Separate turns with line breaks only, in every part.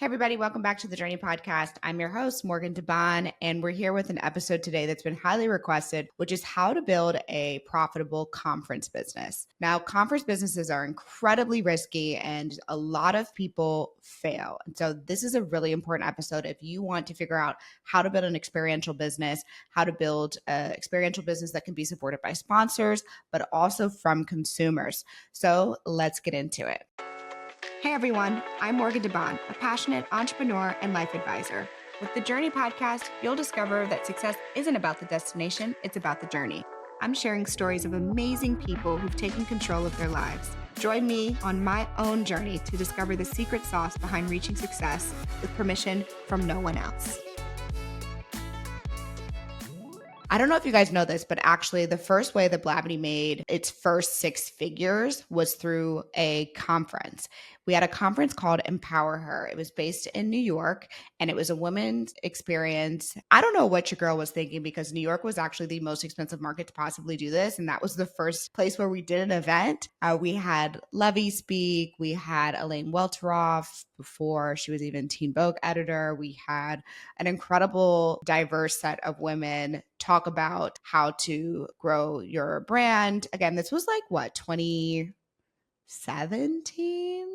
Hey, everybody, welcome back to the Journey Podcast. I'm your host, Morgan Debaun, and we're here with an episode today that's been highly requested, which is how to build a profitable conference business. Now, conference businesses are incredibly risky and a lot of people fail. And so this is a really important episode if you want to figure out how to build an experiential business, how to build an experiential business that can be supported by sponsors, but also from consumers. So let's get into it. Hey everyone, I'm Morgan Debaun, a passionate entrepreneur and life advisor. With the Journey Podcast, you'll discover that success isn't about the destination, it's about the journey. I'm sharing stories of amazing people who've taken control of their lives. Join me on my own journey to discover the secret sauce behind reaching success with permission from no one else. I don't know if you guys know this, but actually the first way that Blavity made its first six figures was through a conference. We had a conference called EmpowerHer. It was based in New York, and it was a women's experience. I don't know what your girl was thinking because New York was actually the most expensive market to possibly do this, and that was the first place where we did an event. We had Levy speak. We had Elaine Welteroff before she was even Teen Vogue editor. We had an incredible, diverse set of women talk about how to grow your brand. Again, this was like what, 2017?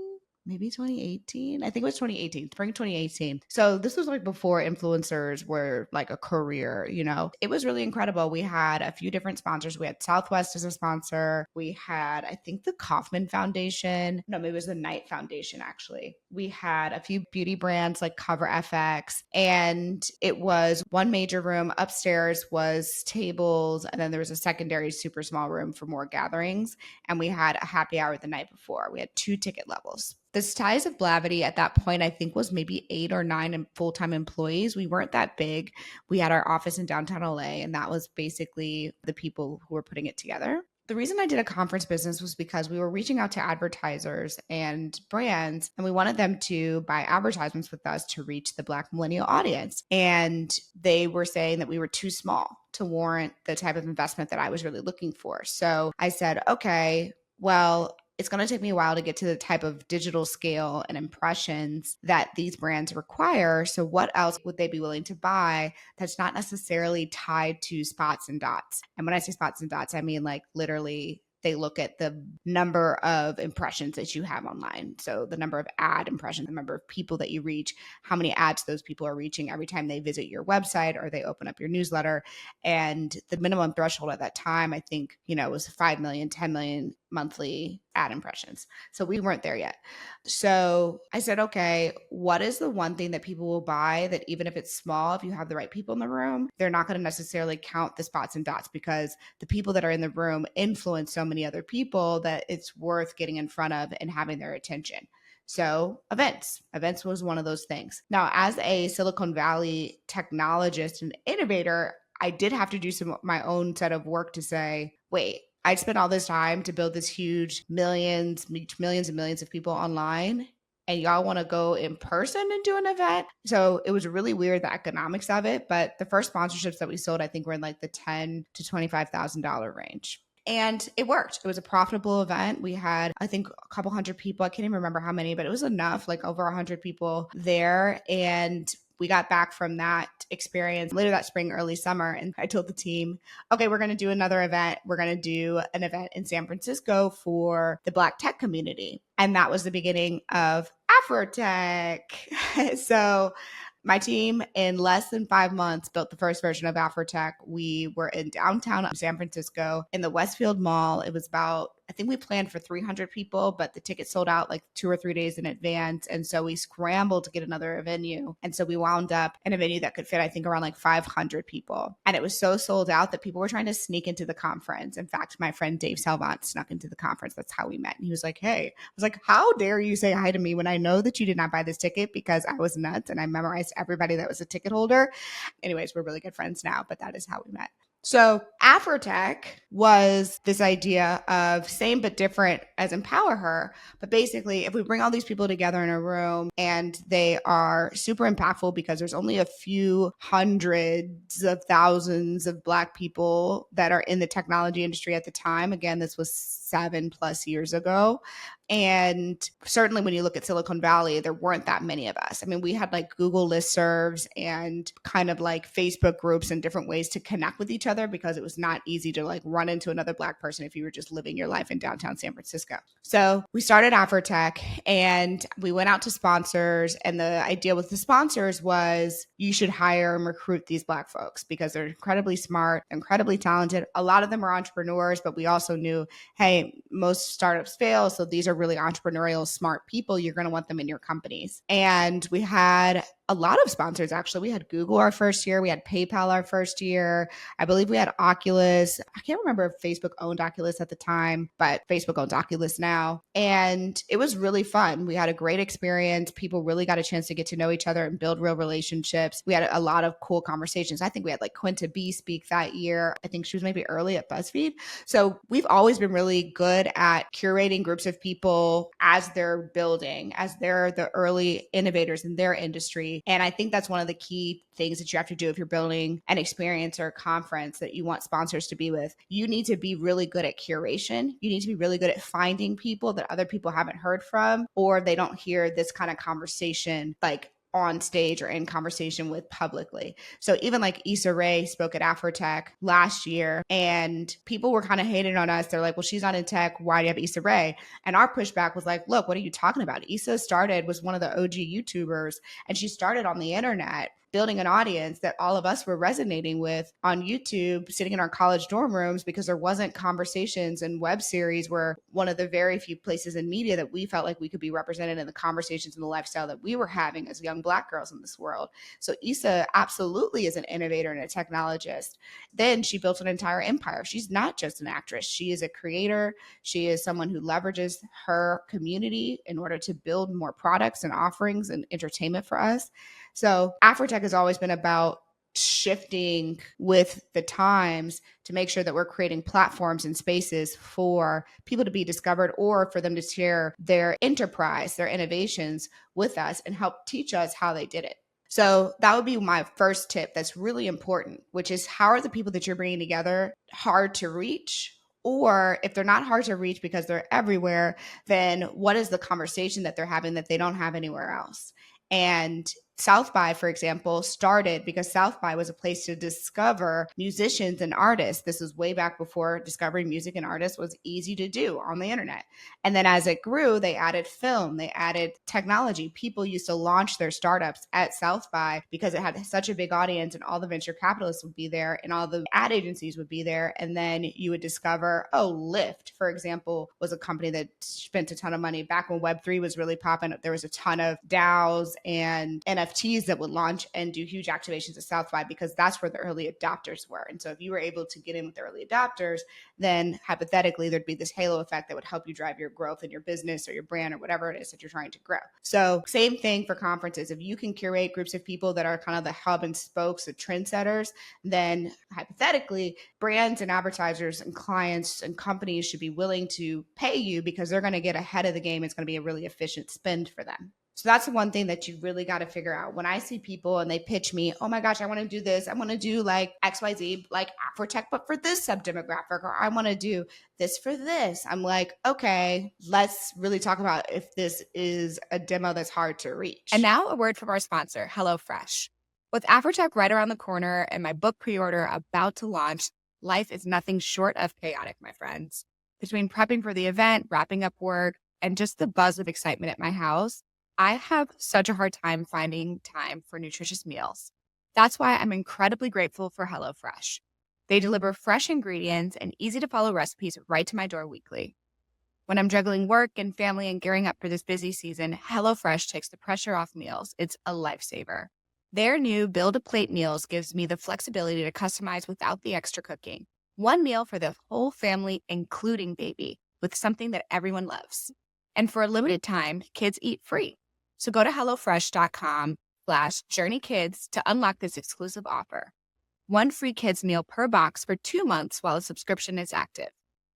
Maybe 2018. I think it was 2018, spring 2018. So this was like before influencers were like a career, you know. It was really incredible. We had a few different sponsors. We had Southwest as a sponsor. We had, I think, the Kaufman Foundation. No, maybe it was the Knight Foundation, actually. We had a few beauty brands like Cover FX. And it was one major room. Upstairs was tables. And then there was a secondary super small room for more gatherings. And we had a happy hour the night before. We had 2 ticket levels. The size of Blavity at that point, I think, was maybe 8 or 9 full-time employees. We weren't that big. We had our office in downtown LA, and that was basically the people who were putting it together. The reason I did a conference business was because we were reaching out to advertisers and brands, and we wanted them to buy advertisements with us to reach the Black millennial audience. And they were saying that we were too small to warrant the type of investment that I was really looking for. So I said, okay, well, it's going to take me a while to get to the type of digital scale and impressions that these brands require. So what else would they be willing to buy that's not necessarily tied to spots and dots? And when I say spots and dots, I mean like literally they look at the number of impressions that you have online. So the number of ad impressions, the number of people that you reach, how many ads those people are reaching every time they visit your website or they open up your newsletter. And the minimum threshold at that time, I think, was 5 million, 10 million monthly ad impressions. So we weren't there yet. So I said, okay, what is the one thing that people will buy that even if it's small, if you have the right people in the room, they're not going to necessarily count the spots and dots because the people that are in the room influence so many other people that it's worth getting in front of and having their attention. So events was one of those things. Now, as a Silicon Valley technologist and innovator, I did have to do my own set of work to say, wait, I spent all this time to build this huge millions and millions of people online, and y'all want to go in person and do an event? So it was really weird, the economics of it. But the first sponsorships that we sold, I think, were in like the $10,000 to $25,000 range. And it worked. It was a profitable event. We had, I think, a couple hundred people. I can't even remember how many, but it was enough, like over 100 people there. And we got back from that experience later that spring, early summer. And I told the team, okay, we're going to do another event. We're going to do an event in San Francisco for the Black tech community. And that was the beginning of AfroTech. So my team, in less than 5 months, built the first version of AfroTech. We were in downtown San Francisco in the Westfield Mall. It was about, I think we planned for 300 people, but the tickets sold out like 2 or 3 days in advance. And so we scrambled to get another venue. And so we wound up in a venue that could fit, I think, around like 500 people. And it was so sold out that people were trying to sneak into the conference. In fact, my friend Dave Salvant snuck into the conference. That's how we met. And he was like, hey, I was like, how dare you say hi to me when I know that you did not buy this ticket? Because I was nuts and I memorized everybody that was a ticket holder. Anyways, we're really good friends now, but that is how we met. So AfroTech was this idea of same but different as EmpowerHer. But basically, if we bring all these people together in a room and they are super impactful because there's only a few hundreds of thousands of Black people that are in the technology industry at the time. Again, this was 7+ years ago. And certainly when you look at Silicon Valley, there weren't that many of us. I mean, we had like Google listservs and kind of like Facebook groups and different ways to connect with each other because it was not easy to like run into another Black person if you were just living your life in downtown San Francisco. So we started AfroTech and we went out to sponsors. And the idea with the sponsors was you should hire and recruit these Black folks because they're incredibly smart, incredibly talented. A lot of them are entrepreneurs, but we also knew, hey, most startups fail. So these are really entrepreneurial, smart people. You're going to want them in your companies. And we had a lot of sponsors, actually. We had Google our first year. We had PayPal our first year. I believe we had Oculus. I can't remember if Facebook owned Oculus at the time, but Facebook owns Oculus now. And it was really fun. We had a great experience. People really got a chance to get to know each other and build real relationships. We had a lot of cool conversations. I think we had like Quinta B speak that year. I think she was maybe early at BuzzFeed. So we've always been really good at curating groups of people as they're building, as they're the early innovators in their industry. And I think that's one of the key things that you have to do if you're building an experience or a conference that you want sponsors to be with. You need to be really good at curation. You need to be really good at finding people that other people haven't heard from, or they don't hear this kind of conversation like on stage or in conversation with publicly. So even like Issa Rae spoke at AfroTech last year and people were kind of hating on us. They're like, well, she's not in tech. Why do you have Issa Rae? And our pushback was like, look, what are you talking about? Issa was one of the OG YouTubers and she started on the internet building an audience that all of us were resonating with on YouTube, sitting in our college dorm rooms because there wasn't conversations, and web series were one of the very few places in media that we felt like we could be represented in the conversations and the lifestyle that we were having as young Black girls in this world. So Issa absolutely is an innovator and a technologist. Then she built an entire empire. She's not just an actress. She is a creator. She is someone who leverages her community in order to build more products and offerings and entertainment for us. So AfroTech has always been about shifting with the times to make sure that we're creating platforms and spaces for people to be discovered or for them to share their enterprise, their innovations with us and help teach us how they did it. So that would be my first tip that's really important, which is how are the people that you're bringing together hard to reach? Or if they're not hard to reach because they're everywhere, then what is the conversation that they're having that they don't have anywhere else? And South by, for example, started because South by was a place to discover musicians and artists. This was way back before discovering music and artists was easy to do on the internet. And then as it grew, they added film, they added technology. People used to launch their startups at South by because it had such a big audience and all the venture capitalists would be there and all the ad agencies would be there. And then you would discover, oh, Lyft, for example, was a company that spent a ton of money. Back when Web3 was really popping, there was a ton of DAOs and NFTs that would launch and do huge activations at South by because that's where the early adopters were. And so if you were able to get in with the early adopters, then hypothetically there'd be this halo effect that would help you drive your growth in your business or your brand or whatever it is that you're trying to grow. So same thing for conferences. If you can curate groups of people that are kind of the hub and spokes, the trendsetters, then hypothetically brands and advertisers and clients and companies should be willing to pay you because they're going to get ahead of the game. It's going to be a really efficient spend for them. So that's the one thing that you really got to figure out. When I see people and they pitch me, oh my gosh, I want to do this. I want to do like XYZ, like AfroTech, but for this subdemographic, or I want to do this for this. I'm like, okay, let's really talk about if this is a demo that's hard to reach.
And now a word from our sponsor, HelloFresh. With AfroTech right around the corner and my book pre-order about to launch, life is nothing short of chaotic, my friends. Between prepping for the event, wrapping up work, and just the buzz of excitement at my house, I have such a hard time finding time for nutritious meals. That's why I'm incredibly grateful for HelloFresh. They deliver fresh ingredients and easy to follow recipes right to my door weekly. When I'm juggling work and family and gearing up for this busy season, HelloFresh takes the pressure off meals. It's a lifesaver. Their new Build-A-Plate meals gives me the flexibility to customize without the extra cooking. One meal for the whole family, including baby, with something that everyone loves. And for a limited time, kids eat free. So go to HelloFresh.com/JourneyKids to unlock this exclusive offer. One free kids meal per box for 2 months while a subscription is active.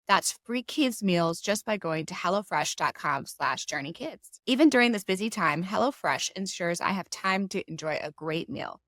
That's free kids meals just by going to HelloFresh.com/JourneyKids. Even during this busy time, HelloFresh ensures I have time to enjoy a great meal.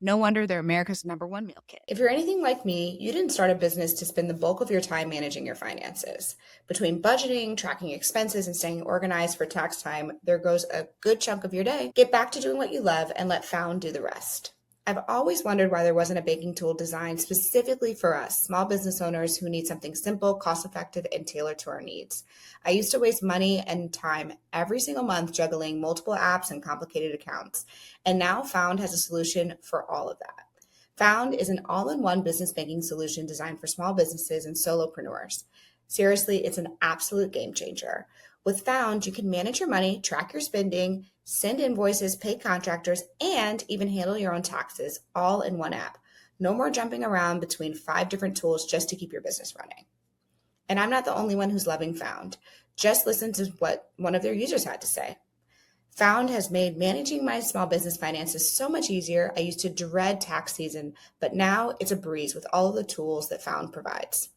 No wonder they're America's #1 meal kit.
If you're anything like me, you didn't start a business to spend the bulk of your time managing your finances. Between budgeting, tracking expenses, and staying organized for tax time, there goes a good chunk of your day. Get back to doing what you love and let Found do the rest. I've always wondered why there wasn't a baking tool designed specifically for us, small business owners who need something simple, cost effective, and tailored to our needs. I used to waste money and time every single month juggling multiple apps and complicated accounts. And now Found has a solution for all of that. Found is an all in one business banking solution designed for small businesses and solopreneurs. Seriously, it's an absolute game changer. With Found, you can manage your money, track your spending, send invoices, pay contractors, and even handle your own taxes all in one app. No more jumping around between 5 different tools just to keep your business running. And I'm not the only one who's loving Found. Just listen to what one of their users had to say. Found has made managing my small business finances so much easier. I used to dread tax season, but now it's a breeze with all of the tools that Found provides.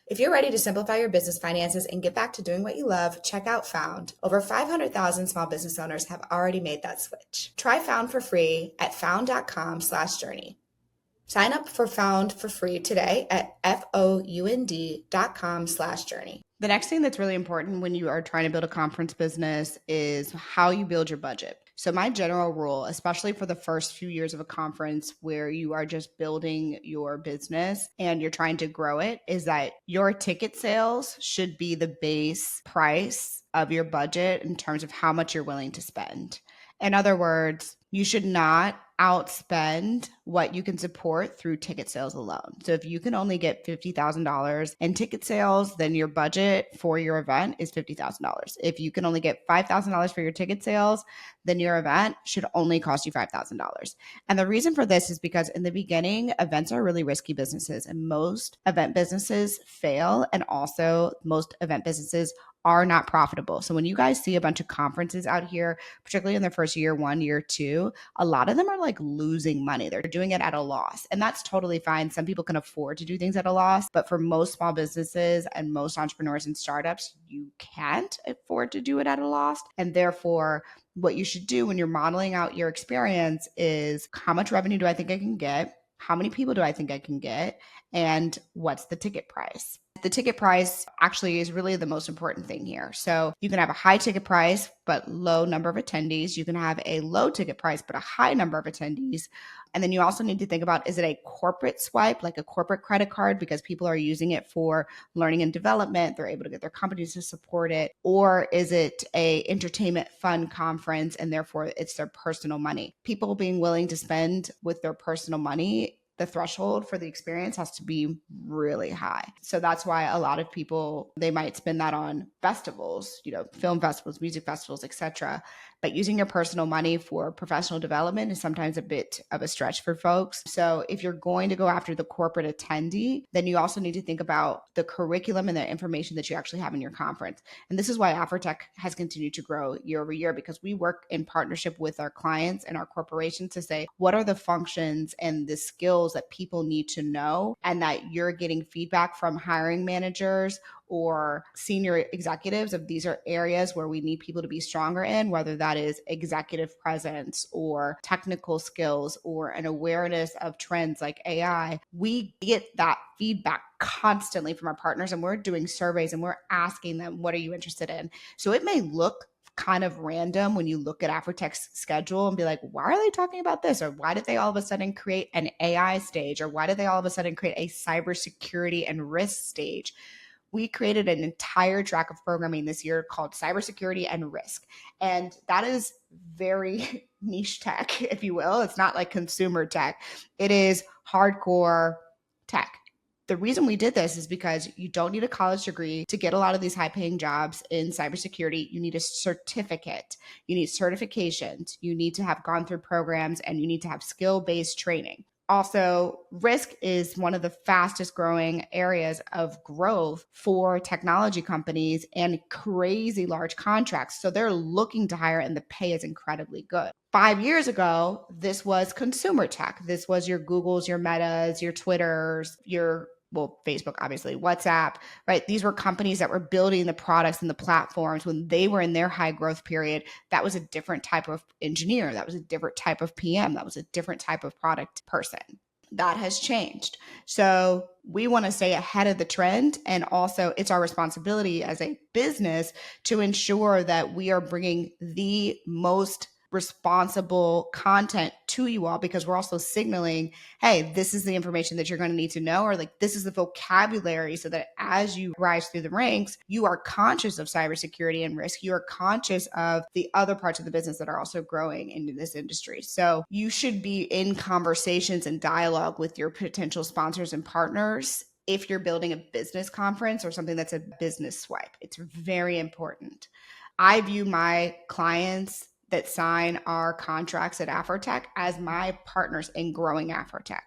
If you're ready to simplify your business finances and get back to doing what you love, check out Found. Over 500,000 small business owners have already made that switch. Try Found for free at found.com/journey. Sign up for Found for free today at found.com/journey. The next thing that's really important when you are trying to build a conference business is how you build your budget. So my general rule, especially for the first few years of a conference where you are just building your business and you're trying to grow it, is that your ticket sales should be the base price of your budget in terms of how much you're willing to spend. In other words, you should not outspend what you can support through ticket sales alone. So if you can only get $50,000 in ticket sales, then your budget for your event is $50,000. If you can only get $5,000 for your ticket sales, then your event should only cost you $5,000. And the reason for this is because in the beginning, events are really risky businesses and most event businesses fail. And also most event businesses are not profitable. So when you guys see a bunch of conferences out here, particularly in their first year, 1 year, 2, a lot of them are like losing money. They're doing it at a loss. And that's totally fine. Some people can afford to do things at a loss, but for most small businesses and most entrepreneurs and startups, you can't afford to do it at a loss. And therefore, what you should do when you're modeling out your experience is how much revenue do I think I can get? How many people do I think I can get? And what's the ticket price? The ticket price actually is really the most important thing here. So you can have a high ticket price, but low number of attendees. You can have a low ticket price, but a high number of attendees. And then you also need to think about, is it a corporate swipe, like a corporate credit card, because people are using it for learning and development. They're able to get their companies to support it. Or is it a entertainment fun conference and therefore it's their personal money? People being willing to spend with their personal money, the threshold for the experience has to be really high. So that's why a lot of people, they might spend that on festivals, film festivals, music festivals, etc. But using your personal money for professional development is sometimes a bit of a stretch for folks. So if you're going to go after the corporate attendee, then you also need to think about the curriculum and the information that you actually have in your conference. And this is why AfroTech has continued to grow year over year, because we work in partnership with our clients and our corporations to say, what are the functions and the skills that people need to know, and that you're getting feedback from hiring managers or senior executives of these are areas where we need people to be stronger in, whether that is executive presence or technical skills or an awareness of trends like AI. We get that feedback constantly from our partners, and we're doing surveys and we're asking them, what are you interested in? So it may look kind of random when you look at AfroTech's schedule and be like, why are they talking about this? Or why did they all of a sudden create an AI stage? Or why did they all of a sudden create a cybersecurity and risk stage? We created an entire track of programming this year called cybersecurity and risk. And that is very niche tech, if you will. It's not like consumer tech. It is hardcore tech. The reason we did this is because you don't need a college degree to get a lot of these high paying jobs in cybersecurity. You need a certificate, you need certifications, you need to have gone through programs, and you need to have skill-based training. Also, risk is one of the fastest growing areas of growth for technology companies and crazy large contracts. So they're looking to hire, and the pay is incredibly good. 5 years ago, this was consumer tech. This was your Googles, your Metas, your Twitters, your well, Facebook, obviously, WhatsApp, right? These were companies that were building the products and the platforms when they were in their high growth period. That was a different type of engineer. That was a different type of PM. That was a different type of product person. That has changed. So we want to stay ahead of the trend. And also, it's our responsibility as a business to ensure that we are bringing the most responsible content to you all, because we're also signaling, hey, this is the information that you're going to need to know, or like this is the vocabulary, so that as you rise through the ranks, you are conscious of cybersecurity and risk. You are conscious of the other parts of the business that are also growing into this industry. So you should be in conversations and dialogue with your potential sponsors and partners if you're building a business conference or something that's a business swipe. It's very important. I view my clients that sign our contracts at AfroTech as my partners in growing AfroTech.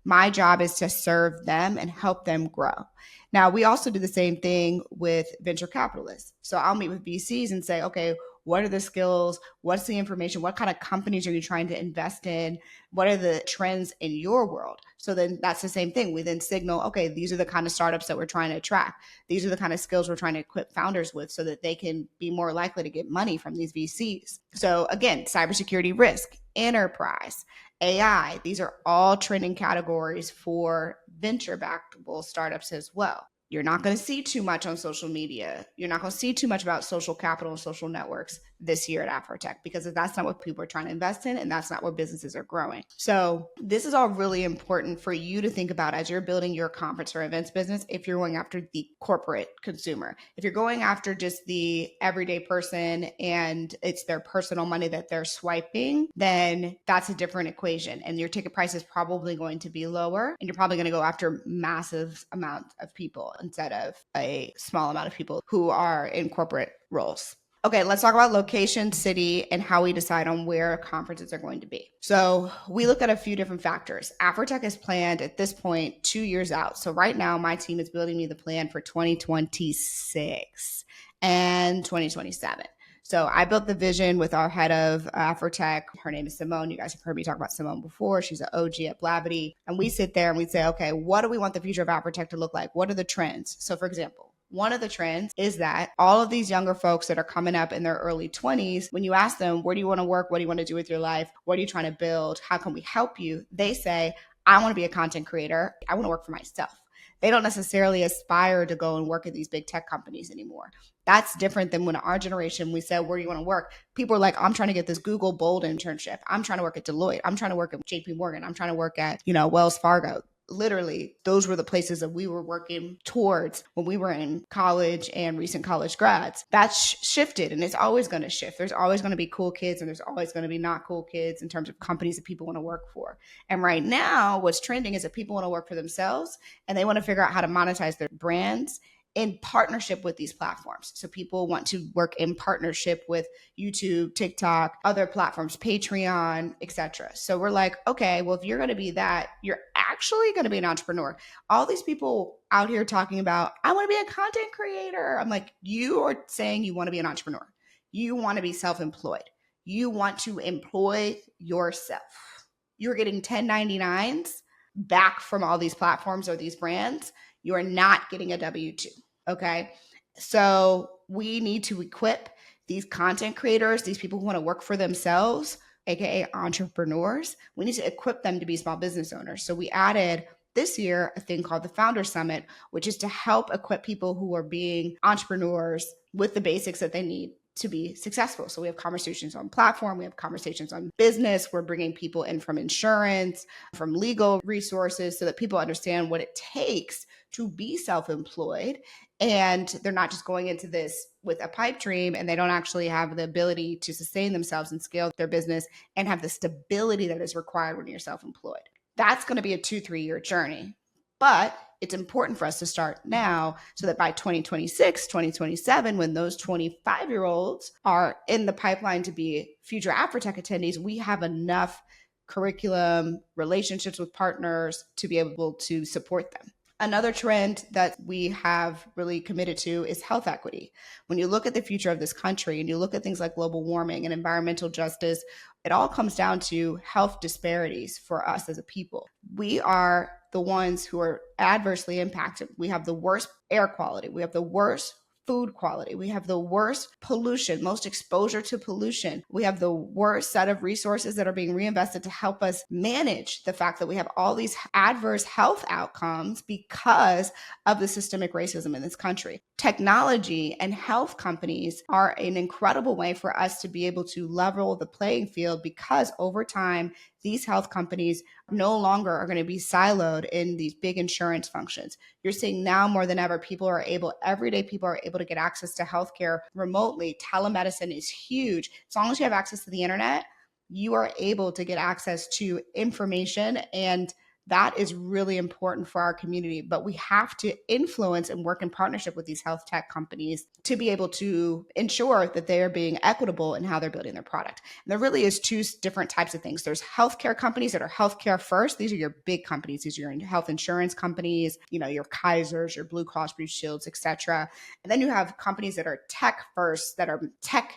My job is to serve them and help them grow. Now, we also do the same thing with venture capitalists. So I'll meet with VCs and say, okay, what are the skills? What's the information? What kind of companies are you trying to invest in? What are the trends in your world? So then that's the same thing. We then signal, okay, these are the kind of startups that we're trying to attract. These are the kind of skills we're trying to equip founders with so that they can be more likely to get money from these VCs. So again, cybersecurity risk, enterprise, AI, these are all trending categories for venture-backed startups as well. You're not going to see too much on social media. You're not going to see too much about social capital and social networks this year at AfroTech, because that's not what people are trying to invest in, and that's not where businesses are growing. So this is all really important for you to think about as you're building your conference or events business. If you're going after the corporate consumer, if you're going after just the everyday person and it's their personal money that they're swiping, then that's a different equation, and your ticket price is probably going to be lower, and you're probably going to go after massive amount of people instead of a small amount of people who are in corporate roles. Okay, let's talk about location, city, and how we decide on where conferences are going to be. So we look at a few different factors. AfroTech is planned at this point 2 years out. So right now, my team is building me the plan for 2026 and 2027. So I built the vision with our head of AfroTech. Her name is Simone. You guys have heard me talk about Simone before. She's an OG at Blavity. And we sit there and we say, okay, what do we want the future of AfroTech to look like? What are the trends? So for example, one of the trends is that all of these younger folks that are coming up in their early 20s, when you ask them, where do you want to work? What do you want to do with your life? What are you trying to build? How can we help you? They say, I want to be a content creator. I want to work for myself. They don't necessarily aspire to go and work at these big tech companies anymore. That's different than when our generation, we said, where do you want to work? People are like, I'm trying to get this Google Bold internship. I'm trying to work at Deloitte. I'm trying to work at JP Morgan. I'm trying to work at, Wells Fargo. Literally, those were the places that we were working towards when we were in college and recent college grads. That's shifted, and it's always going to shift. There's always going to be cool kids, and there's always going to be not cool kids in terms of companies that people want to work for. And right now, what's trending is that people want to work for themselves, and they want to figure out how to monetize their brands in partnership with these platforms. So people want to work in partnership with YouTube, TikTok, other platforms, Patreon, etc. So we're like, okay, well, if you're going to be that, you're actually going to be an entrepreneur. All these people out here talking about, I want to be a content creator. I'm like, you are saying you want to be an entrepreneur. You want to be self-employed. You want to employ yourself. You're getting 1099s back from all these platforms or these brands. You are not getting a W-2. Okay. So we need to equip these content creators, these people who want to work for themselves, AKA entrepreneurs. We need to equip them to be small business owners. So we added this year a thing called the Founder Summit, which is to help equip people who are being entrepreneurs with the basics that they need to be successful. So we have conversations on platform, we have conversations on business, we're bringing people in from insurance, from legal resources, so that people understand what it takes to be self-employed, and they're not just going into this with a pipe dream and they don't actually have the ability to sustain themselves and scale their business and have the stability that is required when you're self-employed. That's going to be a 2-3 year journey, but it's important for us to start now so that by 2026, 2027, when those 25-year-olds are in the pipeline to be future AfroTech attendees, we have enough curriculum, relationships with partners to be able to support them. Another trend that we have really committed to is health equity. When you look at the future of this country and you look at things like global warming and environmental justice, it all comes down to health disparities for us as a people. We are the ones who are adversely impacted. We have the worst air quality, we have the worst food quality. We have the worst pollution, most exposure to pollution. We have the worst set of resources that are being reinvested to help us manage the fact that we have all these adverse health outcomes because of the systemic racism in this country. Technology and health companies are an incredible way for us to be able to level the playing field because over time, these health companies no longer are going to be siloed in these big insurance functions. You're seeing now more than ever, everyday people are able to get access to healthcare remotely. Telemedicine is huge. As long as you have access to the internet, you are able to get access to information, and that is really important for our community. But we have to influence and work in partnership with these health tech companies to be able to ensure that they are being equitable in how they're building their product. And there really is two different types of things. There's healthcare companies that are healthcare first. These are your big companies. These are your health insurance companies, your Kaisers, your Blue Cross Blue Shields, etc. And then you have companies that are tech first, that are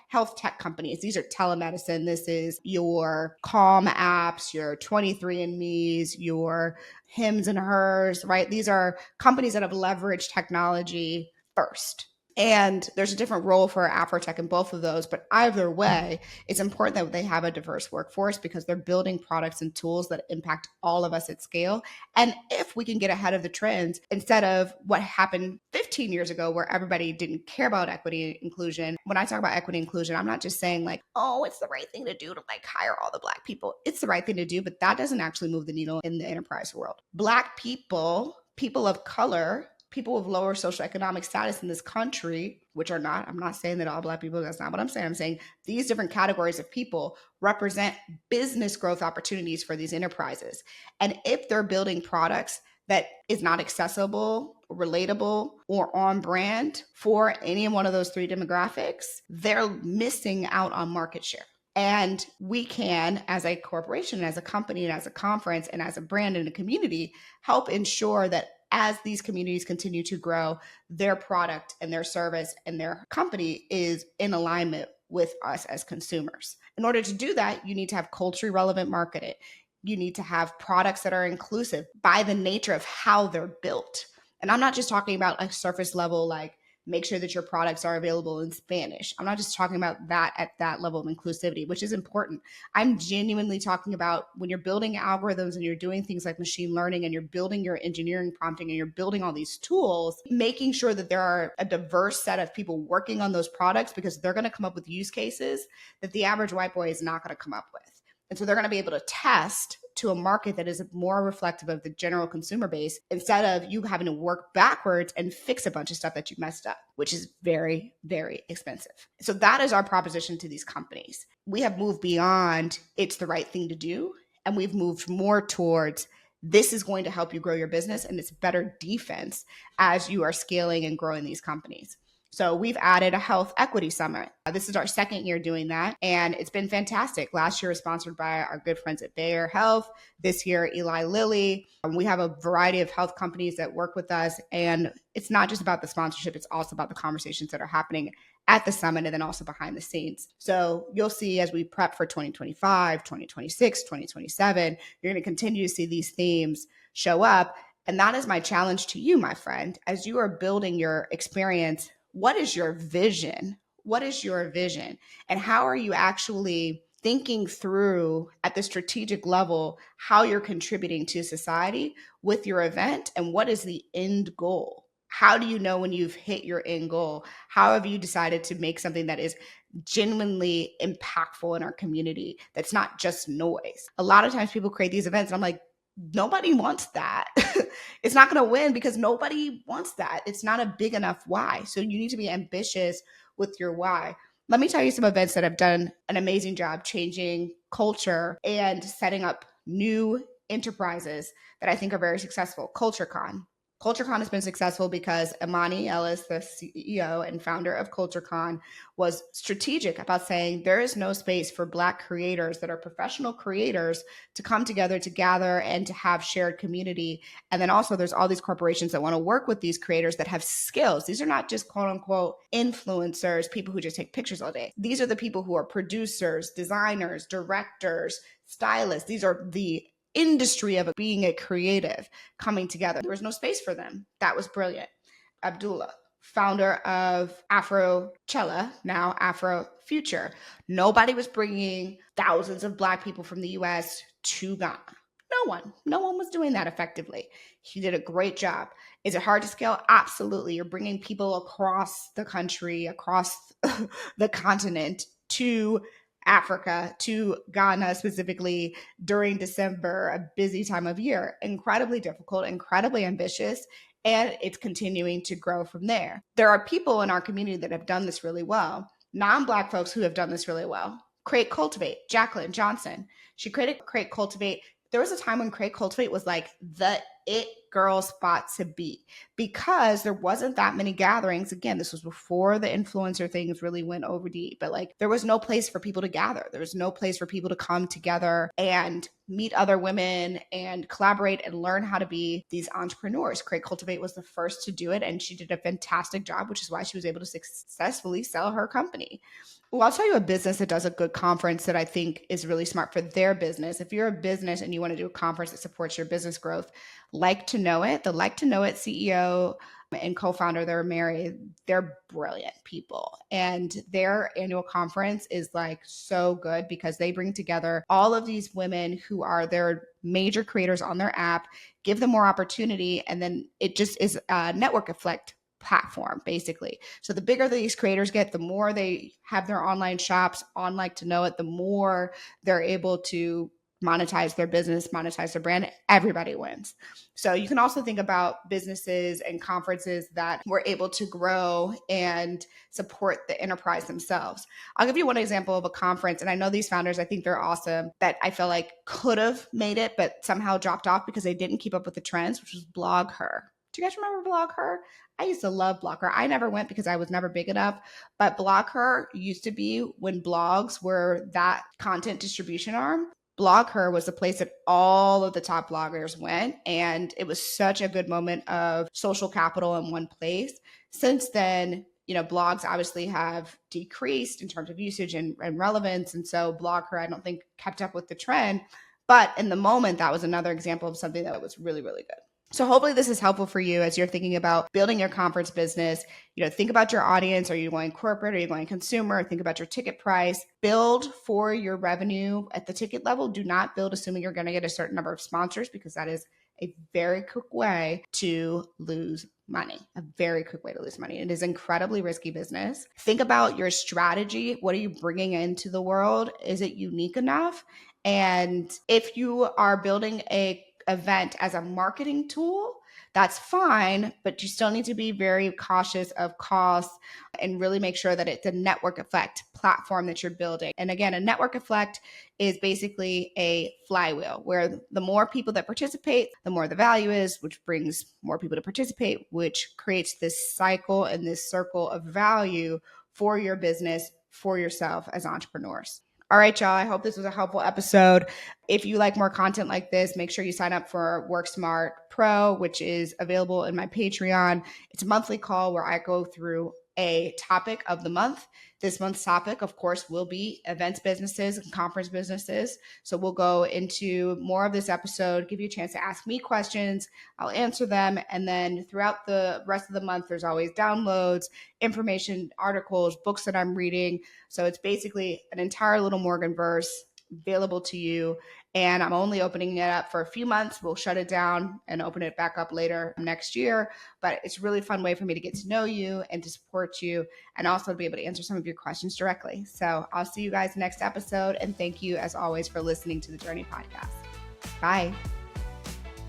health tech companies. These are telemedicine. This is your Calm apps, your 23andMe's, your Hims and Hers, right? These are companies that have leveraged technology first. And there's a different role for AfroTech in both of those, but either way, it's important that they have a diverse workforce because they're building products and tools that impact all of us at scale. And if we can get ahead of the trends, instead of what happened 15 years ago where everybody didn't care about equity and inclusion, when I talk about equity and inclusion, I'm not just saying like, oh, it's the right thing to do to like hire all the Black people. It's the right thing to do, but that doesn't actually move the needle in the enterprise world. Black people, people of color, people with lower socioeconomic status in this country, which are not, I'm not saying that all Black people, that's not what I'm saying. I'm saying these different categories of people represent business growth opportunities for these enterprises. And if they're building products that is not accessible, relatable, or on brand for any one of those three demographics, they're missing out on market share. And we can, as a corporation, as a company, and as a conference, and as a brand and a community, help ensure that as these communities continue to grow, their product and their service and their company is in alignment with us as consumers. In order to do that, you need to have culturally relevant marketing. You need to have products that are inclusive by the nature of how they're built. And I'm not just talking about a surface level, like make sure that your products are available in Spanish. I'm not just talking about that at that level of inclusivity, which is important. I'm genuinely talking about when you're building algorithms and you're doing things like machine learning and you're building your engineering prompting and you're building all these tools, making sure that there are a diverse set of people working on those products because they're going to come up with use cases that the average white boy is not going to come up with. And so they're going to be able to test to a market that is more reflective of the general consumer base instead of you having to work backwards and fix a bunch of stuff that you messed up, which is very, very expensive. So that is our proposition to these companies. We have moved beyond it's the right thing to do, and we've moved more towards this is going to help you grow your business and it's better defense as you are scaling and growing these companies. So we've added a health equity summit. This is our second year doing that, and it's been fantastic. Last year was sponsored by our good friends at Bayer Health. This year, Eli Lilly. We have a variety of health companies that work with us, and it's not just about the sponsorship, it's also about the conversations that are happening at the summit and then also behind the scenes. So you'll see as we prep for 2025, 2026, 2027, you're going to continue to see these themes show up. And that is my challenge to you, my friend, as you are building your experience. What is your vision? What is your vision? And how are you actually thinking through at the strategic level how you're contributing to society with your event? And what is the end goal? How do you know when you've hit your end goal? How have you decided to make something that is genuinely impactful in our community that's not just noise? A lot of times people create these events and I'm like, nobody wants that. It's not going to win because nobody wants that. It's not a big enough why. So you need to be ambitious with your why. Let me tell you some events that have done an amazing job changing culture and setting up new enterprises that I think are very successful. CultureCon. CultureCon has been successful because Imani Ellis, the CEO and founder of CultureCon, was strategic about saying there is no space for Black creators that are professional creators to come together, to gather, and to have shared community. And then also there's all these corporations that want to work with these creators that have skills. These are not just quote unquote influencers, people who just take pictures all day. These are the people who are producers, designers, directors, stylists. These are the industry of being a creative coming together. There was no space for them. That was brilliant. Abdullah, founder of AfroCella, now AfroFuture. Nobody was bringing thousands of Black people from the US to Ghana. No one was doing that effectively. He did a great job. Is it hard to scale? Absolutely. You're bringing people across the country, across the continent to Africa, to Ghana specifically during December, a busy time of year. Incredibly difficult, incredibly ambitious, and it's continuing to grow from there. There are people in our community that have done this really well, non-Black folks who have done this really well. Create Cultivate, Jacqueline Johnson. She created Create Cultivate. There was a time when Create Cultivate was like the it girl spot to be because there wasn't that many gatherings. Again, this was before the influencer things really went over deep, but like there was no place for people to gather. There was no place for people to come together and meet other women and collaborate and learn how to be these entrepreneurs. Create Cultivate was the first to do it, and she did a fantastic job, which is why she was able to successfully sell her company. Well, I'll tell you a business that does a good conference that I think is really smart for their business. If you're a business and you want to do a conference that supports your business growth, Like to Know It, the Like to Know It CEO and co-founder, they're married. They're brilliant people. And their annual conference is like so good because they bring together all of these women who are their major creators on their app, give them more opportunity. And then it just is a network effect platform, basically. So the bigger these creators get, the more they have their online shops on Like to Know It, the more they're able to monetize their business, monetize their brand. Everybody wins. So you can also think about businesses and conferences that were able to grow and support the enterprise themselves. I'll give you one example of a conference, and I know these founders, I think they're awesome, that I feel like could have made it, but somehow dropped off because they didn't keep up with the trends, which was BlogHer. Do you guys remember BlogHer? I used to love BlogHer. I never went because I was never big enough, but BlogHer used to be when blogs were that content distribution arm. BlogHer was the place that all of the top bloggers went, and it was such a good moment of social capital in one place. Since then, blogs obviously have decreased in terms of usage and relevance, and so BlogHer, I don't think, kept up with the trend. But in the moment, that was another example of something that was really, really good. So hopefully this is helpful for you as you're thinking about building your conference business. Think about your audience. Are you going corporate? Are you going consumer? Think about your ticket price. Build for your revenue at the ticket level. Do not build assuming you're going to get a certain number of sponsors, because that is a very quick way to lose money. A very quick way to lose money. It is incredibly risky business. Think about your strategy. What are you bringing into the world? Is it unique enough? And if you are building a event as a marketing tool, that's fine, but you still need to be very cautious of costs and really make sure that it's a network effect platform that you're building. And again, a network effect is basically a flywheel where the more people that participate, the more the value is, which brings more people to participate, which creates this cycle and this circle of value for your business, for yourself as entrepreneurs. All right, y'all. I hope this was a helpful episode. If you like more content like this, make sure you sign up for Work Smart Pro, which is available in my Patreon. It's a monthly call where I go through a topic of the month. This month's topic, of course, will be events businesses and conference businesses. So we'll go into more of this episode, give you a chance to ask me questions. I'll answer them. And then throughout the rest of the month, there's always downloads, information, articles, books that I'm reading. So it's basically an entire little Morgan verse available to you. And I'm only opening it up for a few months. We'll shut it down and open it back up later next year. But it's a really fun way for me to get to know you and to support you, and also to be able to answer some of your questions directly. So I'll see you guys next episode. And thank you, as always, for listening to the Journey Podcast. Bye.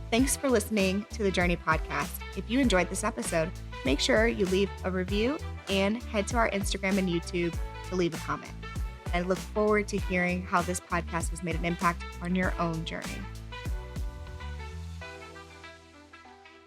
Thanks for listening to the Journey Podcast. If you enjoyed this episode, make sure you leave a review and head to our Instagram and YouTube to leave a comment. I look forward to hearing how this podcast has made an impact on your own journey.